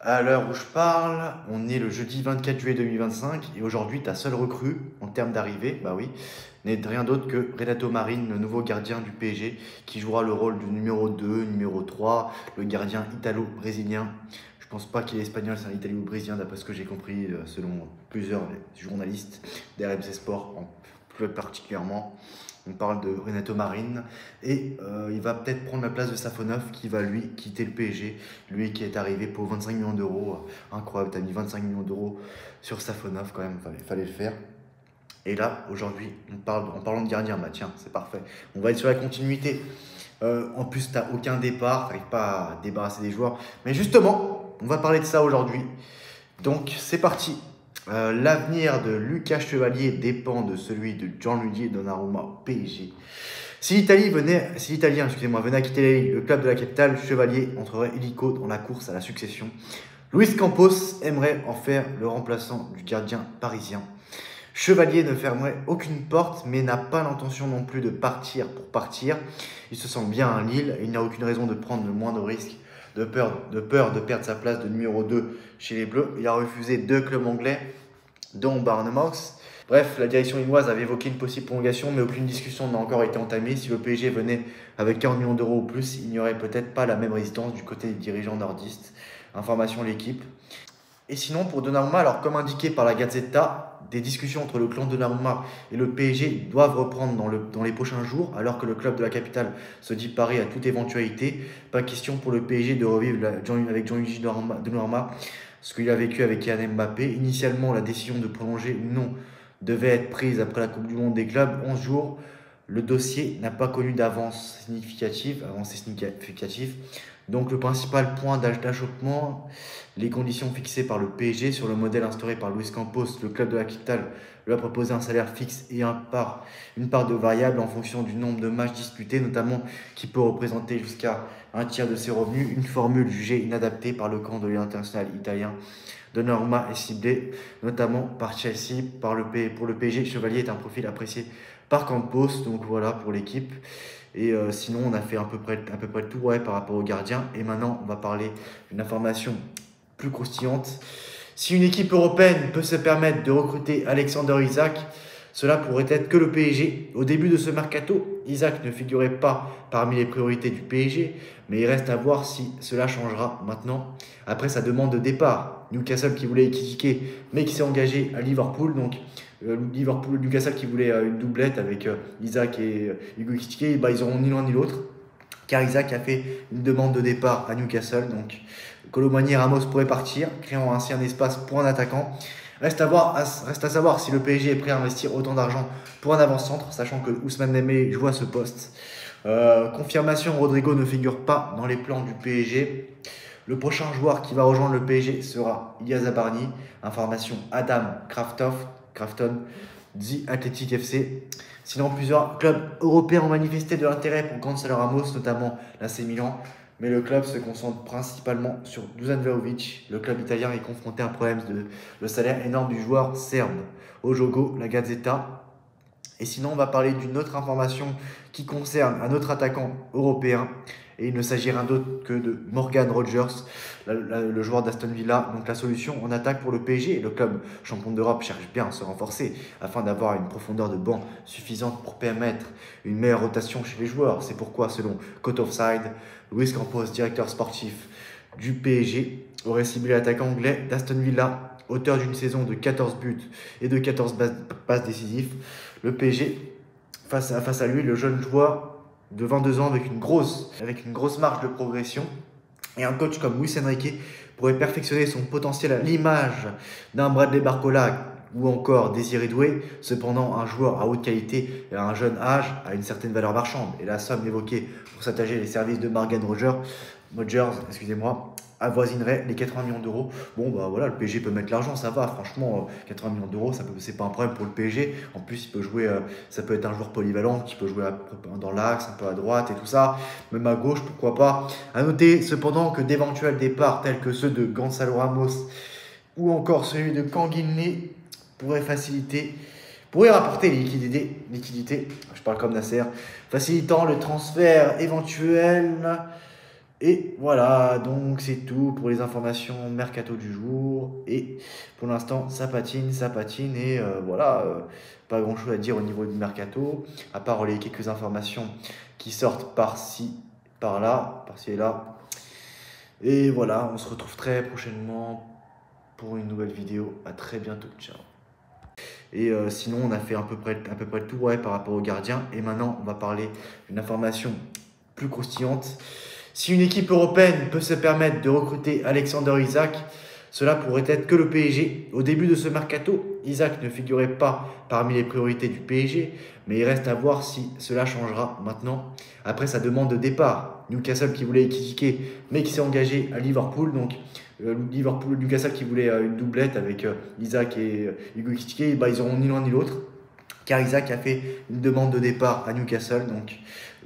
À l'heure où je parle, on est le jeudi 24 juillet 2025 et aujourd'hui, ta seule recrue en termes d'arrivée, bah oui, n'est rien d'autre que Renato Marin, le nouveau gardien du PSG, qui jouera le rôle du numéro 2, numéro 3, le gardien italo-brésilien. Je pense pas qu'il est espagnol, c'est un italo-brésilien d'après ce que j'ai compris selon plusieurs journalistes d'RMC Sport plus particulièrement. On parle de Renato Marin et il va peut-être prendre la place de Safonov qui va lui quitter le PSG. Lui qui est arrivé pour 25 millions d'euros. Incroyable, t'as mis 25 millions d'euros sur Safonov quand même, fallait le faire. Et là, aujourd'hui, en parlant de gardien, bah tiens, c'est parfait. On va être sur la continuité. En plus, t'as aucun départ, t'arrives pas à débarrasser des joueurs. Mais justement, on va parler de ça aujourd'hui. Donc, c'est parti. L'avenir de Lucas Chevalier dépend de celui de Gianluigi Donnarumma au PSG. Si l'Italien, excusez-moi, venait à quitter le club de la capitale, Chevalier entrerait illico dans la course à la succession. Luis Campos aimerait en faire le remplaçant du gardien parisien. Chevalier ne fermerait aucune porte, mais n'a pas l'intention non plus de partir pour partir. Il se sent bien à Lille et il n'a aucune raison de prendre le moindre risque, de peur de perdre sa place de numéro 2 chez les Bleus. Il a refusé 2 clubs anglais, dont Bournemouth. Bref, la direction lilloise avait évoqué une possible prolongation, mais aucune discussion n'a encore été entamée. Si le PSG venait avec 40 millions d'euros ou plus, il n'y aurait peut-être pas la même résistance du côté des dirigeants nordistes. Information l'équipe. Et sinon, pour Donnarumma, alors comme indiqué par la Gazzetta, des discussions entre le clan Donnarumma et le PSG doivent reprendre dans les prochains jours, alors que le club de la capitale se dit paré à toute éventualité. Pas question pour le PSG de revivre avec Gianluigi Donnarumma ce qu'il a vécu avec Kylian Mbappé. Initialement, la décision de prolonger ou non devait être prise après la Coupe du Monde des clubs. 11 jours, le dossier n'a pas connu d'avance significative. Donc le principal point d'achoppement, les conditions fixées par le PSG sur le modèle instauré par Luis Campos, le club de la capitale lui a proposé un salaire fixe et une part de variable en fonction du nombre de matchs disputés, notamment qui peut représenter jusqu'à un tiers de ses revenus, une formule jugée inadaptée par le camp de l'international italien. Donnarumma est ciblé notamment par Chelsea, pour le PSG. Chevalier est un profil apprécié par Campos, donc voilà pour l'équipe. Et sinon, on a fait à peu près le tour par rapport aux gardiens. Et maintenant, on va parler d'une information plus croustillante. Si une équipe européenne peut se permettre de recruter Alexander Isak, cela pourrait être que le PSG. Au début de ce mercato, Isak ne figurait pas parmi les priorités du PSG, mais il reste à voir si cela changera maintenant, après sa demande de départ. Newcastle qui voulait critiquer, mais qui s'est engagé à Liverpool. Donc Newcastle qui voulait une doublette avec Isaac et Hugo Ekitike, bah, ils n'auront ni l'un ni l'autre, car Isaac a fait une demande de départ à Newcastle. Donc Colomani et Ramos pourraient partir, créant ainsi un espace pour un attaquant. Reste à savoir si le PSG est prêt à investir autant d'argent pour un avant-centre, sachant que Ousmane Dembélé joue à ce poste. Confirmation, Rodrigo ne figure pas dans les plans du PSG. Le prochain joueur qui va rejoindre le PSG sera Ilyas Zabarni. Information Adam Crafton, The Athletic FC. Sinon, plusieurs clubs européens ont manifesté de l'intérêt pour Gonzalo Ramos, notamment l'AC Milan. Mais le club se concentre principalement sur Dusan Vlahovic. Le club italien est confronté à un problème de salaire énorme du joueur serbe. Au Jogo, la Gazzetta. Et sinon, on va parler d'une autre information qui concerne un autre attaquant européen. Et il ne s'agit rien d'autre que de Morgan Rogers, le joueur d'Aston Villa. Donc la solution en attaque pour le PSG. Le club champion d'Europe cherche bien à se renforcer afin d'avoir une profondeur de banc suffisante pour permettre une meilleure rotation chez les joueurs. C'est pourquoi, selon Cote Offside, Luis Campos, directeur sportif du PSG, aurait ciblé l'attaquant anglais d'Aston Villa, auteur d'une saison de 14 buts et de 14 passes décisives. Le PSG, face à lui, le jeune joueur de 22 ans avec une grosse marge de progression. Et un coach comme Luis Enrique pourrait perfectionner son potentiel à l'image d'un Bradley Barcola ou encore Désiré Doué. Cependant, un joueur à haute qualité et à un jeune âge a une certaine valeur marchande. Et la somme évoquée pour s'attacher les services de Morgan Rogers, avoisinerait les 80 millions d'euros. Bon, bah voilà, le PSG peut mettre l'argent, ça va. Franchement, 80 millions d'euros, c'est pas un problème pour le PSG. En plus, il peut jouer, ça peut être un joueur polyvalent qui peut jouer dans l'axe, un peu à droite et tout ça, même à gauche, pourquoi pas. À noter cependant que d'éventuels départs tels que ceux de Gonzalo Ramos ou encore celui de Canguilné pourrait rapporter les liquidités, je parle comme Nasser, facilitant le transfert éventuel Et voilà, donc c'est tout pour les informations mercato du jour. Et pour l'instant, ça patine, ça patine. Et voilà, pas grand-chose à dire au niveau du mercato, à part les quelques informations qui sortent par-ci, par-là, par-ci et là. Et voilà, on se retrouve très prochainement pour une nouvelle vidéo. À très bientôt, ciao. Et sinon, on a fait à peu près le tour ouais, par rapport aux gardiens. Et maintenant, on va parler d'une information plus croustillante. Si une équipe européenne peut se permettre de recruter Alexander Isak, cela pourrait être que le PSG. Au début de ce mercato, Isak ne figurait pas parmi les priorités du PSG, mais il reste à voir si cela changera maintenant, après sa demande de départ. Newcastle qui voulait critiquer, mais qui s'est engagé à Liverpool. Donc Newcastle qui voulait une doublette avec Isak et Hugo Ekitike, bah, ils n'auront ni l'un ni l'autre, car Isaac a fait une demande de départ à Newcastle. Donc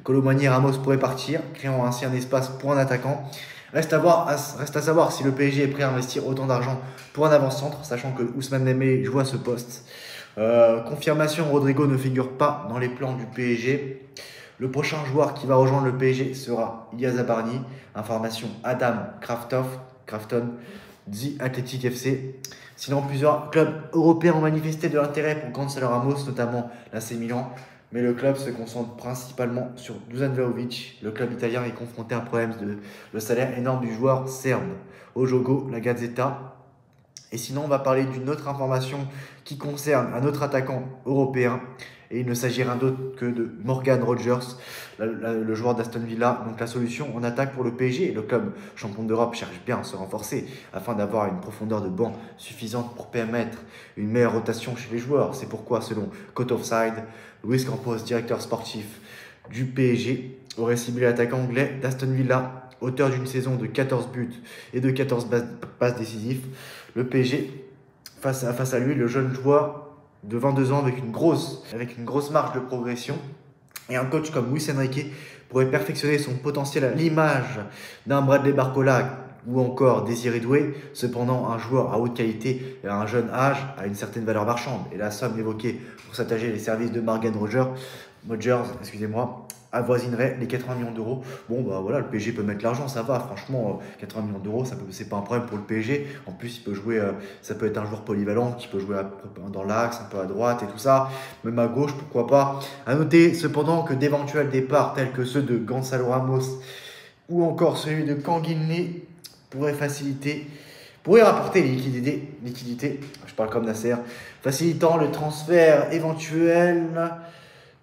Colomani et Ramos pourraient partir, créant ainsi un espace pour un attaquant. Reste à savoir si le PSG est prêt à investir autant d'argent pour un avant-centre, sachant que Ousmane Dembélé joue à ce poste. Confirmation, Rodrigo ne figure pas dans les plans du PSG. Le prochain joueur qui va rejoindre le PSG sera Ilya Zabarny. Information Adam Crafton, The Athletic FC. Sinon, plusieurs clubs européens ont manifesté de l'intérêt pour Gonzalo Ramos, notamment l'AC Milan. Mais le club se concentre principalement sur Dusan Vlahovic. Le club italien est confronté à un problème de salaire énorme du joueur serbe. Au Jogo, la Gazzetta. Et sinon, on va parler d'une autre information qui concerne un autre attaquant européen. Et il ne s'agit rien d'autre que de Morgan Rogers, le joueur d'Aston Villa. Donc la solution en attaque pour le PSG. Le club champion d'Europe cherche bien à se renforcer afin d'avoir une profondeur de banc suffisante pour permettre une meilleure rotation chez les joueurs. C'est pourquoi, selon Cote Offside, Luis Campos, directeur sportif du PSG, aurait ciblé l'attaquant anglais d'Aston Villa, auteur d'une saison de 14 buts et de 14 passes décisives. Le PSG, face à lui, le jeune joueur de 22 ans avec une grosse marge de progression. Et un coach comme Luis Enrique pourrait perfectionner son potentiel à l'image d'un Bradley Barcola ou encore Désiré Doué. Cependant, un joueur à haute qualité et à un jeune âge a une certaine valeur marchande. Et la somme évoquée pour s'attacher les services de Morgan Rogers, avoisinerait les 80 millions d'euros. Bon, bah voilà, le PSG peut mettre l'argent, ça va, franchement, 80 millions d'euros, c'est pas un problème pour le PSG. En plus, il peut jouer, ça peut être un joueur polyvalent qui peut jouer dans l'axe, un peu à droite et tout ça, même à gauche, pourquoi pas. À noter cependant que d'éventuels départs tels que ceux de Gonzalo Ramos ou encore celui de Kanguinli pourrait rapporter les liquidités, je parle comme Nasser, facilitant le transfert éventuel.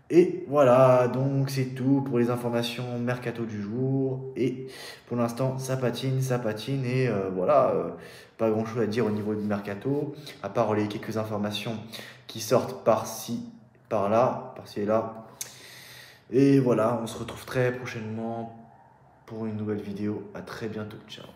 Et voilà, donc c'est tout pour les informations mercato du jour. Et pour l'instant, ça patine, ça patine. Et voilà, pas grand-chose à dire au niveau du mercato, à part les quelques informations qui sortent par-ci, par-là, par-ci et là. Et voilà, on se retrouve très prochainement pour une nouvelle vidéo. À très bientôt, ciao.